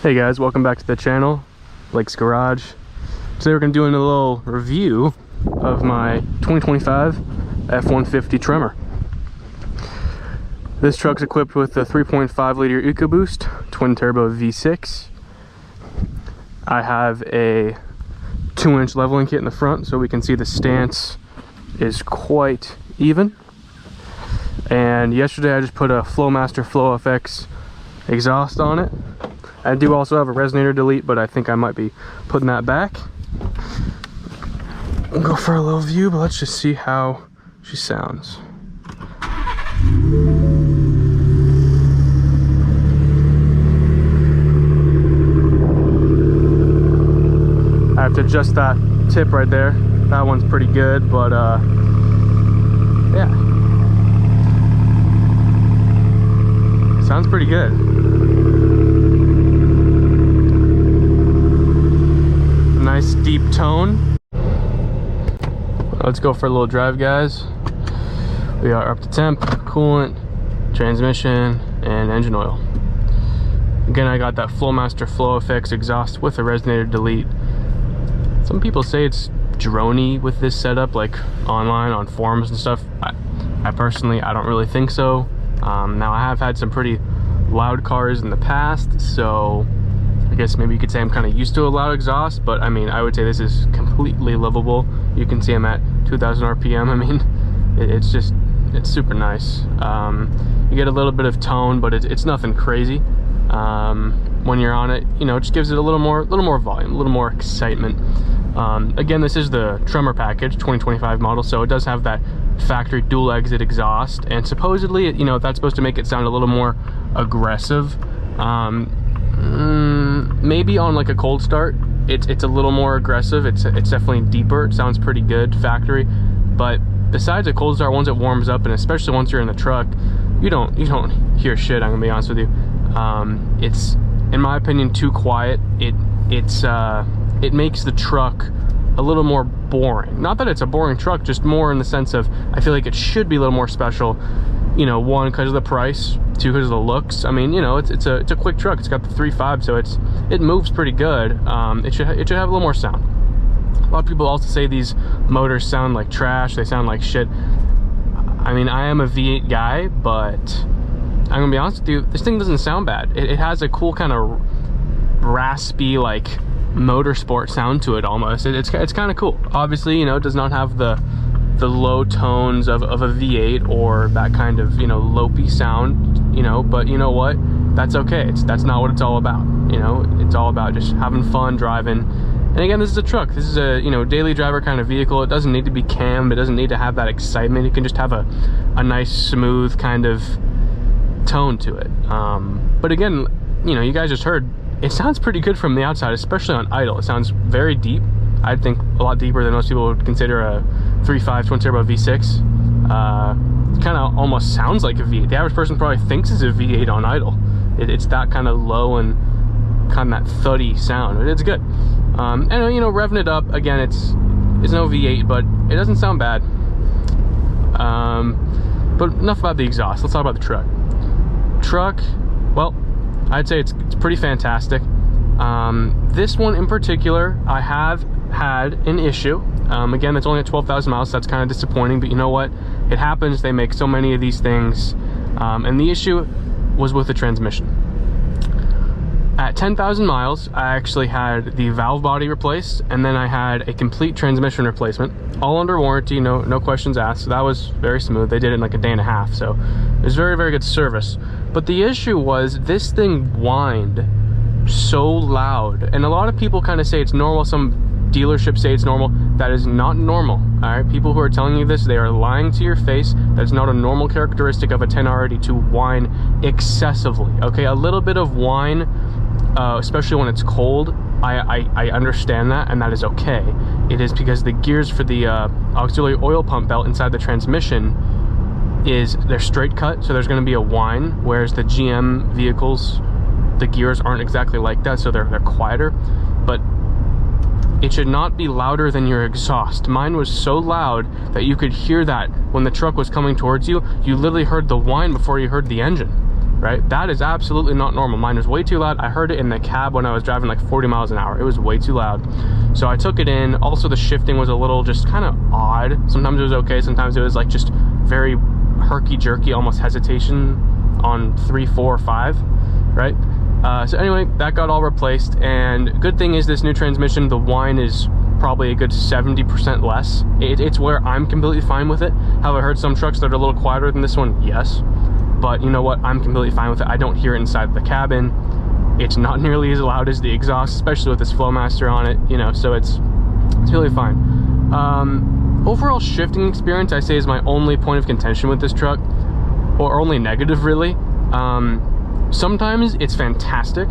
Hey guys, welcome back to the channel, Blake's Garage. Today we're going to do a little review of my 2025 F150 Tremor. This truck's equipped with a 3.5 liter EcoBoost twin turbo V6. I have a 2-inch leveling kit in the front so we can see the stance is quite even. And yesterday I just put a Flowmaster FlowFX exhaust on it. I do also have a resonator delete, but I think I might be putting that back. We'll go for a little view, but let's just see how she sounds. I have to adjust that tip right there. That one's pretty good, but yeah. Sounds pretty good. Nice deep tone. Let's go for a little drive, guys. We are up to temp, coolant, transmission, and engine oil. Again, I got that Flowmaster FlowFX exhaust with a resonator delete. Some people say it's droney with this setup, like online on forums and stuff. I personally, I don't really think so. Now I have had some pretty loud cars in the past, so I guess maybe you could say I'm kind of used to a loud exhaust, but I mean, I would say this is completely livable. You can see I'm at 2,000 RPM. I mean, it's super nice. You get a little bit of tone, but it's nothing crazy. When you're on it, you know, it just gives it a little more volume, a little more excitement. Again, this is the Tremor package, 2025 model, so it does have that factory dual exit exhaust, and supposedly, you know, that's supposed to make it sound a little more aggressive. Maybe on like a cold start it's a little more aggressive. It's definitely deeper. It sounds pretty good factory, but besides a cold start, once it warms up, and especially once you're in the truck, you don't hear shit. I'm gonna be honest with you. It's, in my opinion, too quiet. It makes the truck a little more boring. Not that it's a boring truck, just more in the sense of I feel like it should be a little more special. You know, one, because of the price, two, because of the looks. I mean, you know, it's a quick truck. It's got the 3.5, so it moves pretty good. It should have a little more sound. A lot of people also say these motors sound like trash. They sound like shit. I mean, I am a V8 guy, but I'm gonna be honest with you, this thing doesn't sound bad. It has a cool kind of raspy, like motorsport sound to it almost. It's kind of cool. Obviously, you know, it does not have the low tones of a V8 or that kind of, you know, lopey sound, you know, but you know what, that's okay. That's not what it's all about. You know, it's all about just having fun driving. And again, this is a truck. This is a, you know, daily driver kind of vehicle. It doesn't need to be cammed. It doesn't need to have that excitement. It can just have a nice smooth kind of tone to it. But again, you know, you guys just heard, it sounds pretty good from the outside, especially on idle. It sounds very deep. I think a lot deeper than most people would consider a 3.5 twin turbo V6. It kind of almost sounds like a V8. The average person probably thinks it's a V8 on idle. It's that kind of low and kind of that thuddy sound. It's good. And you know, revving it up again, it's no V8, but it doesn't sound bad. But enough about the exhaust. Let's talk about the truck. Well, I'd say it's pretty fantastic. This one in particular, I have had an issue. Again, it's only at 12,000 miles, so that's kind of disappointing, but you know what? It happens. They make so many of these things. And the issue was with the transmission. At 10,000 miles, I actually had the valve body replaced, and then I had a complete transmission replacement, all under warranty, no questions asked. So that was very smooth. They did it in like a day and a half, so it was very, very good service. But the issue was this thing whined so loud, and a lot of people kind of say it's normal. Some dealerships say it's normal. That is not normal. All right, people who are telling you this, they are lying to your face. That's not a normal characteristic of a 10RD to whine excessively. Okay, a little bit of whine, especially when it's cold, I understand that, and that is okay. It is because the gears for the auxiliary oil pump belt inside the transmission they're straight cut, so there's going to be a whine, whereas the GM vehicles, the gears aren't exactly like that, so they're quieter. But it should not be louder than your exhaust. Mine was so loud that you could hear that when the truck was coming towards you. You literally heard the whine before you heard the engine. right? That is absolutely not normal. Mine was way too loud. I heard it in the cab when I was driving like 40 miles an hour. It was way too loud. So I took it in. Also, the shifting was a little just kind of odd. Sometimes it was okay. Sometimes it was like just very herky-jerky, almost hesitation on 3, 4, 5, right? So anyway, that got all replaced. And good thing is this new transmission, the whine is probably a good 70% less. It's where I'm completely fine with it. Have I heard some trucks that are a little quieter than this one? Yes. But you know what? I'm completely fine with it. I don't hear it inside the cabin. It's not nearly as loud as the exhaust, especially with this flowmaster on it, you know, so it's really fine. Overall shifting experience, I say, is my only point of contention with this truck, or only negative, really. Sometimes it's fantastic.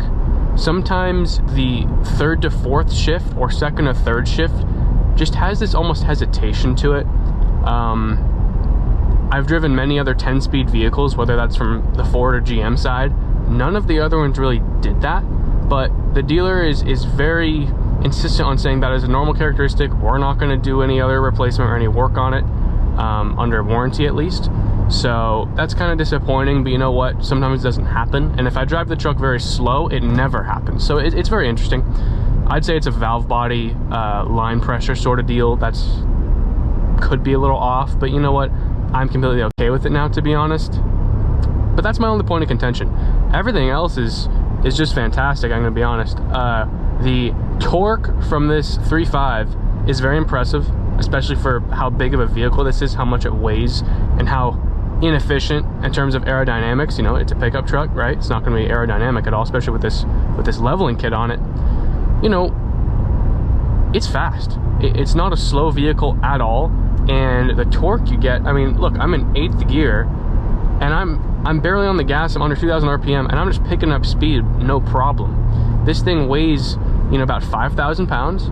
Sometimes the 3rd to 4th shift or 2nd to 3rd shift just has this almost hesitation to it. I've driven many other 10-speed vehicles, whether that's from the Ford or GM side. None of the other ones really did that, but the dealer is very insistent on saying that is a normal characteristic. We're not going to do any other replacement or any work on it, under warranty at least. So that's kind of disappointing, but you know what? Sometimes it doesn't happen. And if I drive the truck very slow, it never happens. So it's very interesting. I'd say it's a valve body, line pressure sort of deal. Could be a little off, but you know what? I'm completely okay with it now, to be honest. But that's my only point of contention. Everything else is just fantastic, I'm gonna be honest. The torque from this 3.5 is very impressive, especially for how big of a vehicle this is, how much it weighs, and how inefficient in terms of aerodynamics. You know, it's a pickup truck, right? It's not going to be aerodynamic at all, especially with this leveling kit on it. You know, it's fast. It's not a slow vehicle at all, and the torque you get, I mean, look, I'm in 8th gear, and I'm barely on the gas. I'm under 2,000 RPM, and I'm just picking up speed, no problem. This thing weighs, you know, about 5,000 pounds.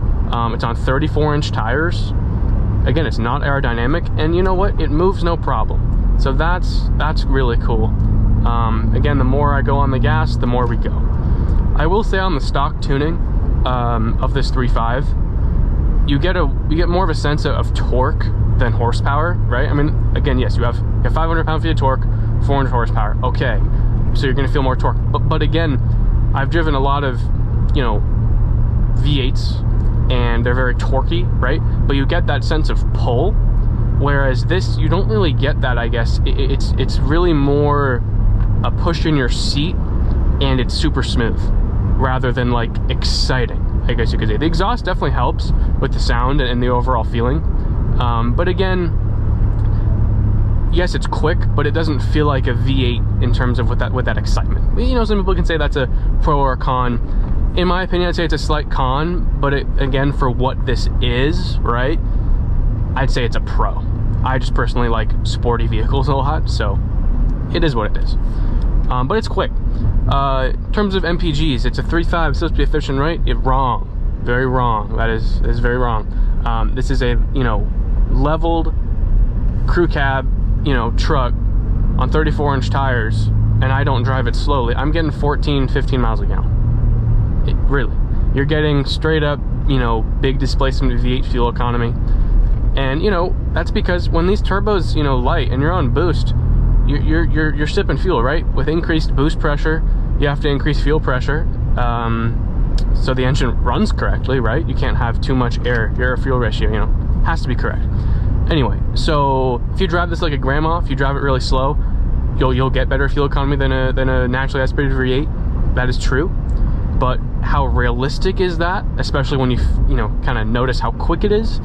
It's on 34-inch tires. Again, it's not aerodynamic, and you know what? It moves no problem. So that's really cool. Again, the more I go on the gas, the more we go. I will say on the stock tuning of this 3.5, you get more of a sense of torque than horsepower, right? I mean, again, yes, you have 500 pound-feet of torque, 400 horsepower. Okay, so you're going to feel more torque. But again, I've driven a lot of, you know, V8s, and they're very torquey, right? But you get that sense of pull, whereas this, you don't really get that, I guess. It's really more a push in your seat, and it's super smooth, rather than like exciting, I guess you could say. The exhaust definitely helps with the sound and the overall feeling. But again, yes, it's quick, but it doesn't feel like a V8 in terms of with that excitement. You know, some people can say that's a pro or a con. In my opinion, I'd say it's a slight con, but again, for what this is, right, I'd say it's a pro. I just personally like sporty vehicles a lot, so it is what it is. But it's quick. In terms of MPGs, it's a 3.5, it's supposed to be efficient, right? Wrong. Very wrong. That is very wrong. This is a, you know, leveled crew cab, you know, truck on 34-inch tires, and I don't drive it slowly. I'm getting 14, 15 miles a gallon. Really. You're getting straight up, you know, big displacement V8 fuel economy. And, you know, that's because when these turbos, you know, light and you're on boost, you're sipping fuel, right? With increased boost pressure, you have to increase fuel pressure, so the engine runs correctly, right? You can't have too much air-fuel ratio, you know, has to be correct. Anyway, so if you drive this like a grandma, if you drive it really slow, you'll get better fuel economy than a naturally aspirated V8. That is true. But how realistic is that? Especially when you know, kind of notice how quick it is.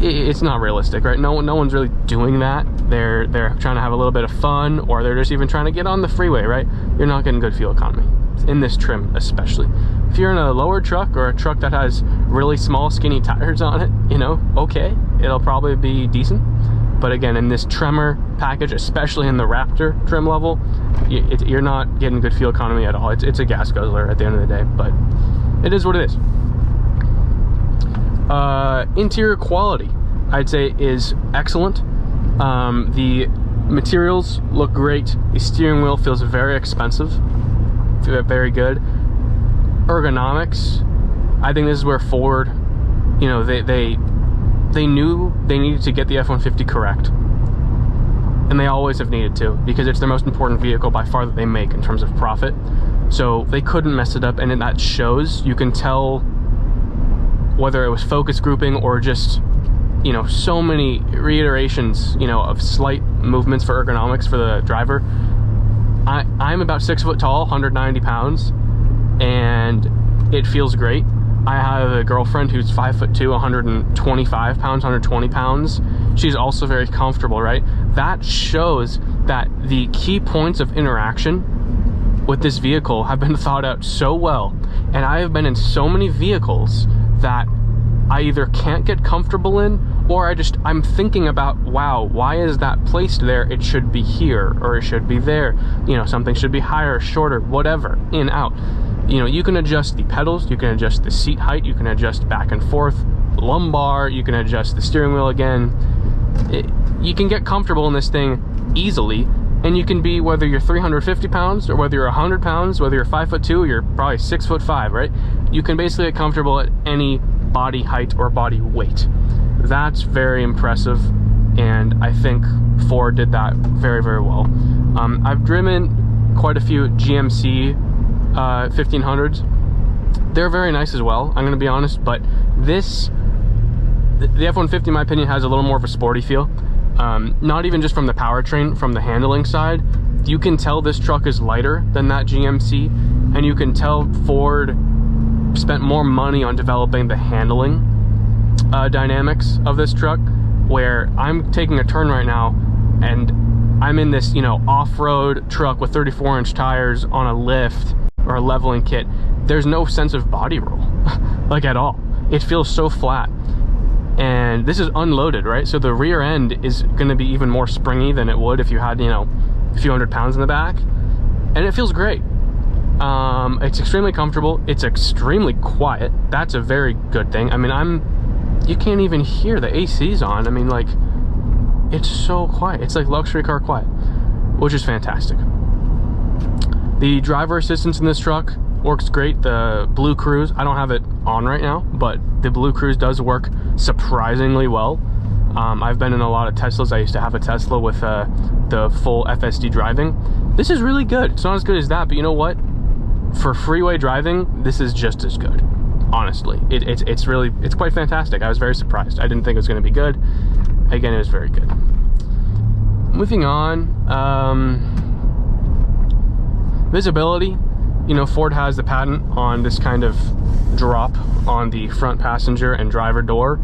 It's not realistic, right? No one's really doing that. They're trying to have a little bit of fun, or they're just even trying to get on the freeway, right? You're not getting good fuel economy in this trim, especially. If you're in a lower truck, or a truck that has really small, skinny tires on it, you know, okay, it'll probably be decent. But again, in this Tremor package, especially in the Raptor trim level, you're not getting good fuel economy at all. It's a gas guzzler at the end of the day, but it is what it is. Interior quality, I'd say, is excellent. The materials look great. The steering wheel feels very expensive, very good. Ergonomics, I think this is where Ford, you know, they knew they needed to get the F-150 correct. and they always have needed to, because it's their most important vehicle by far that they make in terms of profit. So they couldn't mess it up, and that shows. You can tell whether it was focus grouping or just, you know, so many reiterations, you know, of slight movements for ergonomics for the driver. I'm about 6 foot tall, 190 pounds, and it feels great. I have a girlfriend who's 5'2", 125 pounds, 120 pounds. She's also very comfortable, right? That shows that the key points of interaction with this vehicle have been thought out so well. And I have been in so many vehicles that I either can't get comfortable in, or I'm thinking about, wow, why is that placed there? It should be here, or it should be there. You know, something should be higher, shorter, whatever, in, out. You know, you can adjust the pedals, you can adjust the seat height, you can adjust back and forth, lumbar, you can adjust the steering wheel again. You can get comfortable in this thing easily, and you can be, whether you're 350 pounds or whether you're 100 pounds, whether you're 5'2", or you're probably 6'5", right? You can basically get comfortable at any body height or body weight. That's very impressive, and I think Ford did that very, very well. I've driven quite a few GMC 1500s. They're very nice as well, I'm gonna be honest, but the F150, in my opinion, has a little more of a sporty feel. Not even just from the powertrain, from the handling side. You can tell this truck is lighter than that GMC, and you can tell Ford spent more money on developing the handling dynamics of this truck, where I'm taking a turn right now and I'm in this, you know, off-road truck with 34-inch tires on a lift or a leveling kit. There's no sense of body roll, like, at all. It feels so flat. And this is unloaded, right? So the rear end is going to be even more springy than it would if you had, you know, a few hundred pounds in the back. And it feels great. It's extremely comfortable. It's extremely quiet. That's a very good thing. I mean, you can't even hear the AC's on. I mean, like, it's so quiet. It's like luxury car quiet, which is fantastic. The driver assistance in this truck works great. The Blue Cruise, I don't have it on right now, but the Blue Cruise does work surprisingly well. I've been in a lot of Teslas. I used to have a Tesla with the full FSD driving. This is really good. It's not as good as that, but you know what? For freeway driving, this is just as good. Honestly, it's quite fantastic. I was very surprised. I didn't think it was going to be good. Again, it was very good. Moving on, visibility. You know, Ford has the patent on this kind of drop on the front passenger and driver door.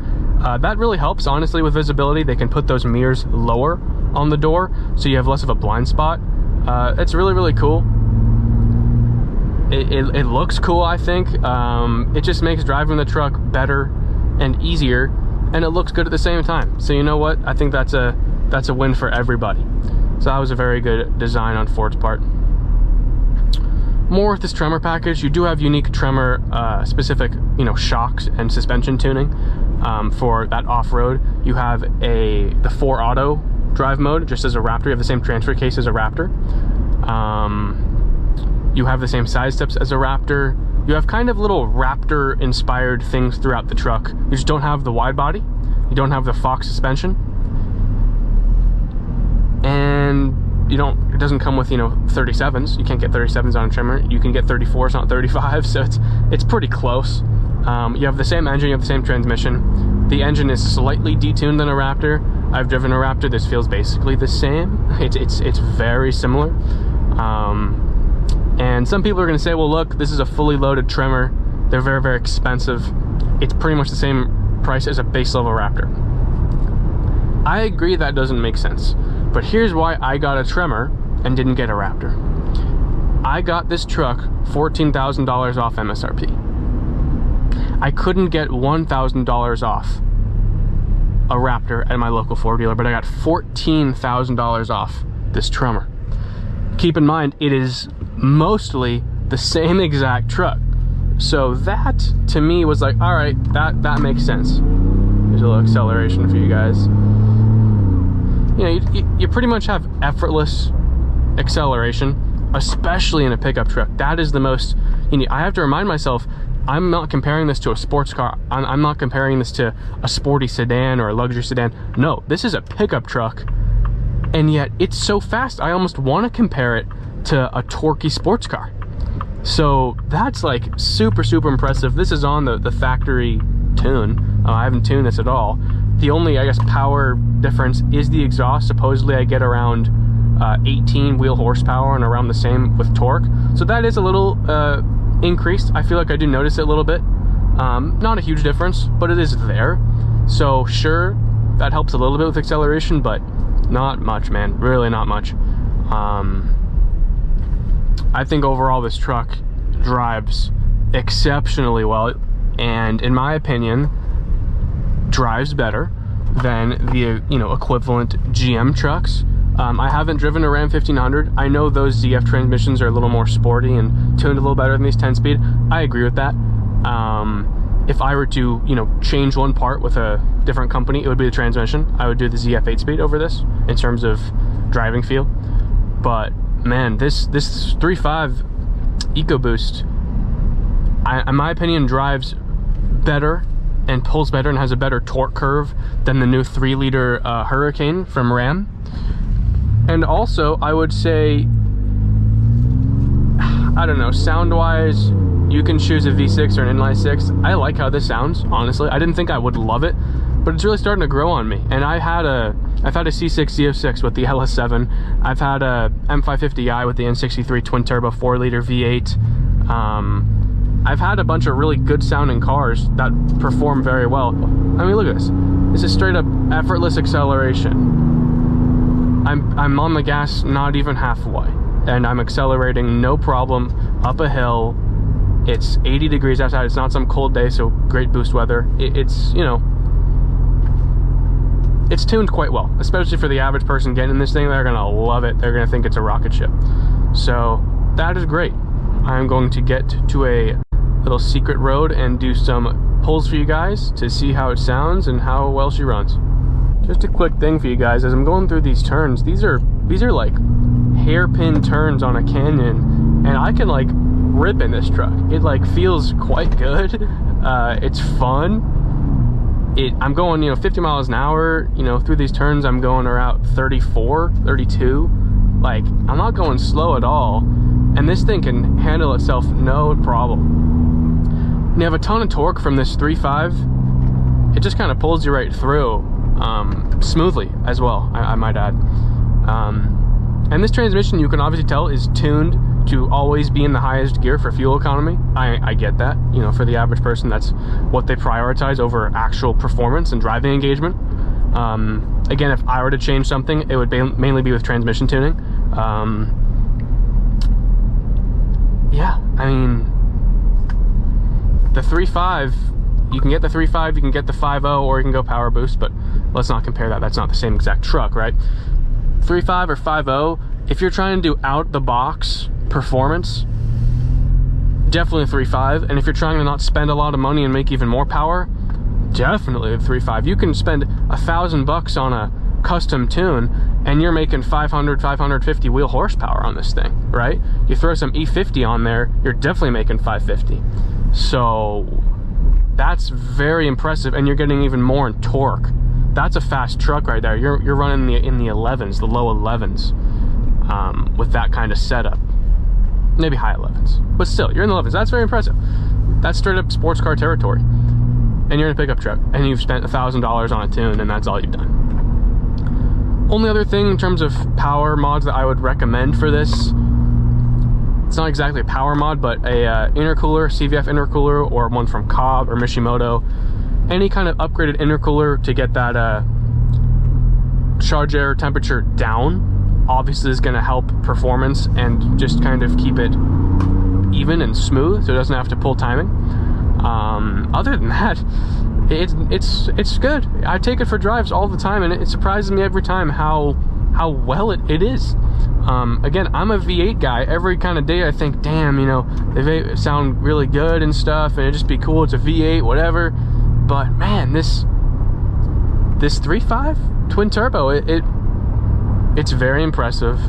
That really helps, honestly, with visibility. They can put those mirrors lower on the door, so you have less of a blind spot. It's really, really cool. It looks cool, I think. It just makes driving the truck better and easier, and it looks good at the same time. So you know what? I think that's a win for everybody. So that was a very good design on Ford's part. More with this Tremor package, you do have unique Tremor specific, you know, shocks and suspension tuning for that off-road. You have the 4 auto drive mode, just as a Raptor. You have the same transfer case as a Raptor. You have the same side steps as a Raptor. You have kind of little Raptor inspired things throughout the truck. You just don't have the wide body. You don't have the Fox suspension. And it doesn't come with, you know, 37s. You can't get 37s on a Tremor. You can get 34s, not 35s, so it's pretty close. You have the same engine, you have the same transmission. The engine is slightly detuned than a Raptor. I've driven a Raptor. This feels basically the same. It's very similar. And some people are going to say, well, look, this is a fully loaded Tremor. They're very, very expensive. It's pretty much the same price as a base level Raptor. I agree that doesn't make sense. But here's why I got a Tremor and didn't get a Raptor. I got this truck $14,000 off MSRP. I couldn't get $1,000 off a Raptor at my local Ford dealer, but I got $14,000 off this Tremor. Keep in mind, it is mostly the same exact truck. So that, to me, was like, all right, that makes sense. There's a little acceleration for you guys. You know, you pretty much have effortless acceleration, especially in a pickup truck. That is the most, you know, I have to remind myself, I'm not comparing this to a sports car. I'm not comparing this to a sporty sedan or a luxury sedan. No, this is a pickup truck and yet it's so fast. I almost want to compare it to a torquey sports car. So that's like super impressive. This is on the factory tune. I haven't tuned this at all. The only, I guess, power difference is the exhaust. Supposedly I get around 18 wheel horsepower and around the same with torque. So that is a little increased. I feel like I do notice it a little bit. Not a huge difference, but it is there. So sure, that helps a little bit with acceleration, but not much, man. Really not much. I think overall this truck drives exceptionally well, and in my opinion, drives better than the equivalent GM trucks. I haven't driven a Ram 1500. I know those ZF transmissions are a little more sporty and tuned a little better than these 10-speed. I agree with that. If I were to, change one part with a different company, it would be the transmission. I would do the ZF 8-speed over this in terms of driving feel. But man, this 3.5 EcoBoost, in my opinion, drives better and pulls better and has a better torque curve than the new 3-liter Hurricane from Ram. And also, I would say, I don't know, sound-wise, you can choose a V6 or an inline 6. I like how this sounds, honestly. I didn't think I would love it, but it's really starting to grow on me. And I've had a C6 ZF6 with the LS7. I've had a M550i with the N63 twin-turbo 4-liter V8. I've had a bunch of really good sounding cars that perform very well. I mean, look at this. This is straight up effortless acceleration. I'm on the gas not even halfway, and I'm accelerating no problem up a hill. It's 80 degrees outside. It's not some cold day, so great boost weather. It's it's tuned quite well, especially for the average person getting this thing. They're gonna love it. They're gonna think it's a rocket ship. So that is great. I'm going to get to a little secret road and do some pulls for you guys to see how it sounds and how well she runs. Just a quick thing for you guys, as I'm going through these turns, these are like hairpin turns on a canyon, and I can like rip in this truck. It like feels quite good. It's fun. I'm going 50 miles an hour, through these turns. I'm going around 34, 32. Like, I'm not going slow at all, and this thing can handle itself no problem. You have a ton of torque from this 3.5. It just kind of pulls you right through, smoothly as well, I might add. And this transmission, you can obviously tell, is tuned to always be in the highest gear for fuel economy. I get that. For the average person, that's what they prioritize over actual performance and driving engagement. Again, if I were to change something, it would mainly be with transmission tuning. Yeah, I mean, the 3.5, you can get the 3.5, you can get the 5.0, or you can go power boost, but let's not compare that. That's not the same exact truck, right? 3.5 or 5.0, if you're trying to do out the box performance, definitely 3.5. And if you're trying to not spend a lot of money and make even more power, definitely the 3.5. You can spend $1,000 on a custom tune and you're making 550 wheel horsepower on this thing, right? You throw some E50 on there, you're definitely making 550. So that's very impressive, and you're getting even more in torque. That's a fast truck right there. You're running in the 11s, the low 11s, with that kind of setup. Maybe high 11s, but still, you're in the 11s. That's very impressive. That's straight up sports car territory. And you're in a pickup truck, and you've spent $1,000 on a tune, and that's all you've done. Only other thing in terms of power mods that I would recommend for this, it's not exactly a power mod, but a intercooler, CVF intercooler, or one from Cobb or Mishimoto. Any kind of upgraded intercooler to get that charge air temperature down, obviously is going to help performance and just kind of keep it even and smooth, so it doesn't have to pull timing. Other than that, it's good. I take it for drives all the time, and it surprises me every time how well it is. Again, I'm a V8 guy. Every kind of day I think, damn, they sound really good and stuff, and it'd just be cool. It's a V8, whatever. But man, this 3.5 twin turbo, it's very impressive.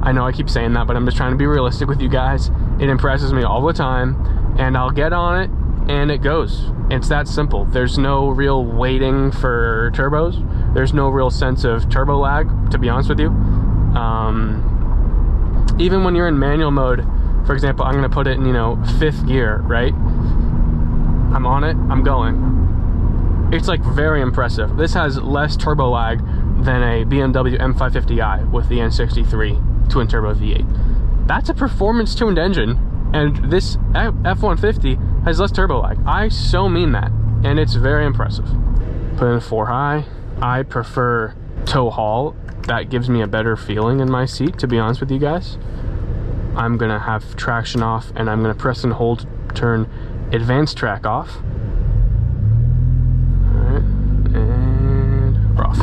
I know I keep saying that, but I'm just trying to be realistic with you guys. It impresses me all the time, and I'll get on it and it goes. It's that simple. There's no real waiting for turbos There's no real sense of turbo lag, to be honest with you. Even when you're in manual mode, for example, I'm gonna put it in, you know, 5th gear, right? I'm on it, I'm going. It's like very impressive. This has less turbo lag than a BMW M550i with the N63 twin turbo V8. That's a performance tuned engine, and this F150 has less turbo lag. I so mean that, and it's very impressive. Put in 4 high. I prefer tow haul. That gives me a better feeling in my seat, to be honest with you guys. I'm gonna have traction off, and I'm gonna press and hold to turn advanced track off. All right, and we're off.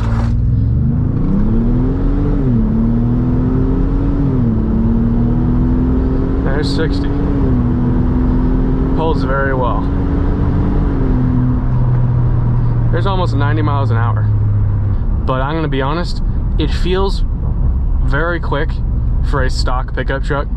There's 60. Holds very well. There's almost 90 miles an hour. But I'm gonna be honest, it feels very quick for a stock pickup truck.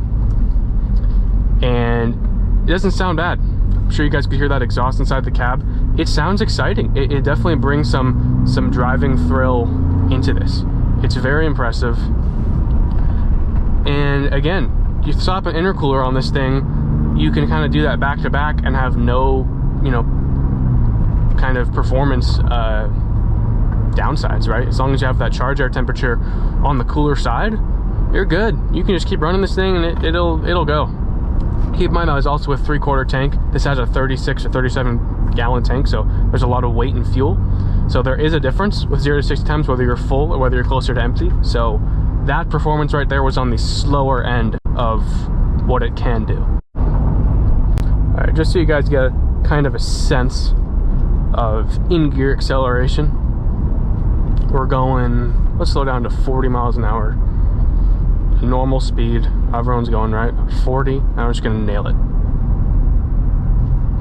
And it doesn't sound bad. I'm sure you guys could hear that exhaust inside the cab. It sounds exciting. It definitely brings some driving thrill into this. It's very impressive. And again, you slap an intercooler on this thing, you can kind of do that back to back and have no, you know, kind of performance downsides, right? As long as you have that charge air temperature on the cooler side, you're good. You can just keep running this thing and it'll go. Keep in mind that is also a 3/4 tank. This has a 36 or 37 gallon tank, so there's a lot of weight and fuel. So there is a difference with 0 to 60 times, whether you're full or whether you're closer to empty. So that performance right there was on the slower end of what it can do. All right, just so you guys get a kind of a sense of in-gear acceleration, we're going, let's slow down to 40 miles an hour. Normal speed, everyone's going right, 40, now we're just gonna nail it.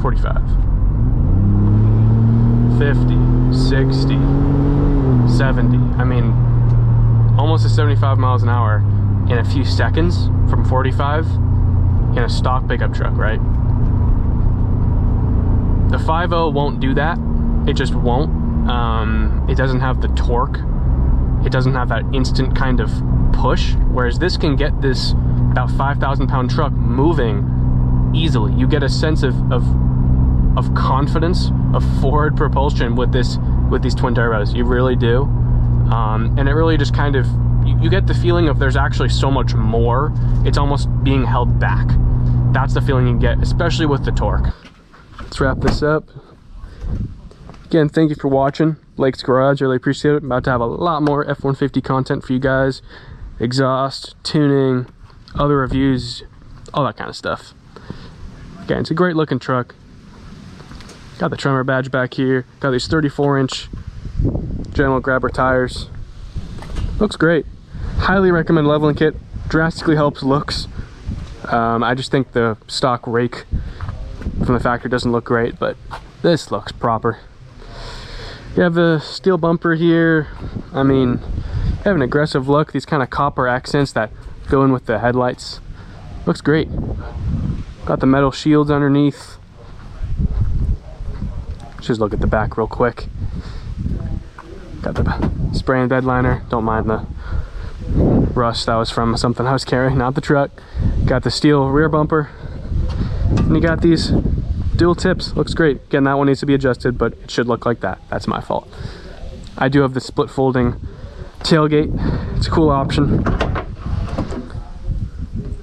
45, 50, 60, 70, I mean, almost to 75 miles an hour in a few seconds from 45 in a stock pickup truck, right? The 5.0 won't do that, it just won't. It doesn't have the torque, it doesn't have that instant kind of push, whereas this can get this about 5,000 pound truck moving easily. You get a sense of confidence, of forward propulsion with these twin turbos. You really do. And it really just kind of, you get the feeling of there's actually so much more. It's almost being held back. That's the feeling you get, especially with the torque. Let's wrap this up. Again, thank you for watching Blake's Garage. Really appreciate it. I'm about to have a lot more F150 content for you guys. Exhaust, tuning, other reviews, all that kind of stuff. Again, it's a great looking truck. Got the Tremor badge back here. Got these 34-inch General Grabber tires. Looks great. Highly recommend leveling kit. Drastically helps looks. I just think the stock rake from the factory doesn't look great, but this looks proper. You have the steel bumper here. I mean, you have an aggressive look. These kind of copper accents that go in with the headlights. Looks great. Got the metal shields underneath. Just look at the back real quick. Got the spray and bed liner. Don't mind the rust. That was from something I was carrying, not the truck. Got the steel rear bumper. And you got these dual tips. Looks great. Again, that one needs to be adjusted, but it should look like that. That's my fault. I do have the split folding tailgate. It's a cool option.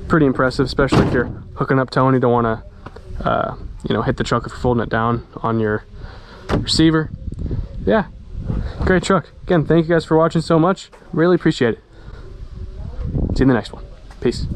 Pretty impressive, especially if you're hooking up towing. You don't want to you know, hit the truck if you're folding it down on your receiver. Yeah, great truck. Again, thank you guys for watching so much. Really appreciate it. See you in the next one. Peace.